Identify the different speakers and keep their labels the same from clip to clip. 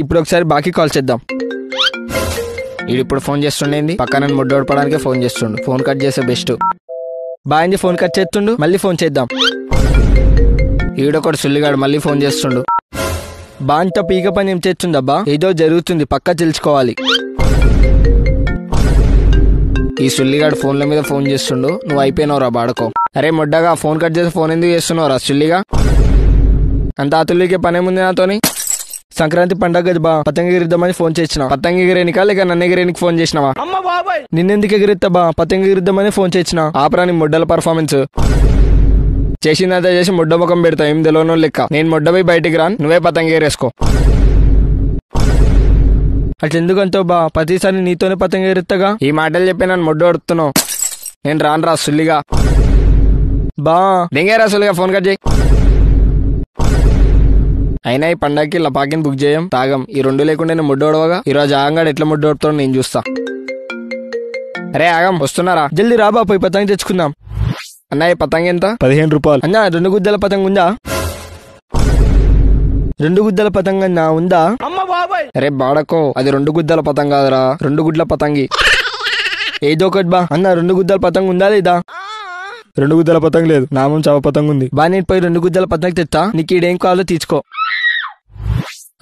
Speaker 1: ఇప్పుడు ఒకసారి బాకీ కాల్ చేద్దాం. ఇప్పుడు ఫోన్ చేస్తుండేంది, పక్కన ముడ్డోడపడానికే ఫోన్ చేస్తుండు. ఫోన్ కట్ చేసే బెస్ట్. బాగా ఫోన్ కట్ చేస్తుండు, మళ్ళీ ఫోన్ చేద్దాం. ఈడొకటి సుల్లిగాడు మళ్ళీ ఫోన్ చేస్తుండు. బాంత పీక పని ఏం చేస్తుందబ్బా, ఏదో జరుగుతుంది, పక్కా తెలుసుకోవాలి. ఈ సుల్లిగాడు ఫోన్ల మీద ఫోన్ చేస్తుండు. నువ్వు అయిపోయినావురా బాడకో. అరే మొడ్డగా ఫోన్ కట్ చేసి ఫోన్ ఎందుకు చేస్తున్నావురా సుల్లిగా? అంత అతుల్లికే పనేముంది నాతోని? సంక్రాంతి పండగ కదా బా, పతంగి ఎగిరిద్దామని ఫోన్ చేసినావు. పతంగి ఎగిరేనికా లేక నన్ను ఎగిరేనికి ఫోన్ చేసినావా? నిన్నెందుకు ఎగిరిద్దా బా, పతంగి ఎగిరిద్దామని ఫోన్ చేసిన. ఆపరా నీ మొడ్డల పర్ఫార్మెన్స్. చేసిందంతా చేసి మొడ్డ ముఖం పెడతా, ఏం తెలియనో లెక్క. నేను మొడ్డపై బయటికి రాను, నువ్వే పతంగి ఎగరేసుకో. అట్లా ఎందుకంటావు బా, ప్రతిసారి నీతోనే పతంగి ఎగురుతాగా. ఈ మాటలు చెప్పి నన్ను మొడ్డ కొడుతున్నావు. నేను రానురా సుల్లిగా. బా డెంగేరా సుల్లిగా, ఫోన్ కట్ చేయి. అయినా ఈ పండగకి లపాకిని బుక్ చేయం, తాగం. ఈ రెండు లేకుండా నేను ముడ్డోడవగా. ఈరోజు ఆగంగాడు ఎట్లా ముడ్డోడుతాడో నేను చూస్తా. అరే ఆగం, వస్తున్నారా? జల్దీ రాబా, పోయి పతంగి తెచ్చుకుందాం. అన్న ఈ పతంగి ఎంత? 15 రూపాయలు. అన్నా 2 గుద్దల పతంగి ఉందా? 2 గుద్దల పతంగి అన్నా ఉందా? అరే బాడకో, అది 2 గుద్దల పతంగి కాదురా, 2 గుడ్ల పతంగి. ఏదో ఒకటి బా. అన్న 2 గుద్దల పతంగి ఉందా లేదా? 2 గుద్దల పతంగి లేదు, నామం చావ పతంగి ఉంది. బా నేను పోయి 2 గుద్దల పతంగి తెస్తా, నీకు ఈడేం కావాలో తీసుకో.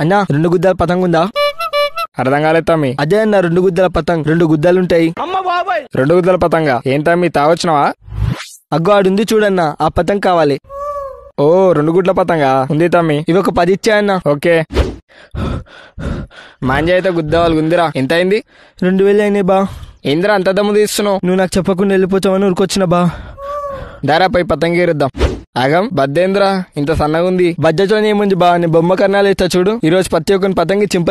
Speaker 1: అన్నా 2 గుద్దల పతంగి ఉందా? అర్థం కాలేదు తమ్మి. అదే అన్న 2 గుద్దల పతంగ్, 2 గుద్దలుంటాయి. 2 గుద్దల పతంగా ఏంటమ్మి, తావచ్చినావా? అగ్గో ఆడుంది చూడన్నా, ఆ పతంగ్ కావాలి. ఓ 2 గుడ్ల పతంగా ఉంది తమ్మి, ఇవి ఒక 10 ఇచ్చా అన్న. ఓకే. మాంజ అయితే గుద్దవాళ్ళు ఉందిరా. ఎంత అయింది? 2000 అయినాయి బా. ఏందిరా అంత దమ్ము తీస్తున్నావు? నువ్వు నాకు చెప్పకుండా వెళ్ళిపోతావని ఊరుకొచ్చిన బా. దారా పోయి పతంగి ఎరుద్దాం. ఆగం బద్దేంద్రా ఇంత సన్నగా ఉంది. బడ్జెట్ ఏముంది బా, నీ బొమ్మ కర్ణాలు ఇస్తా చూడు. ఈ రోజు ప్రతి ఒక్కరిని పతంగి చింప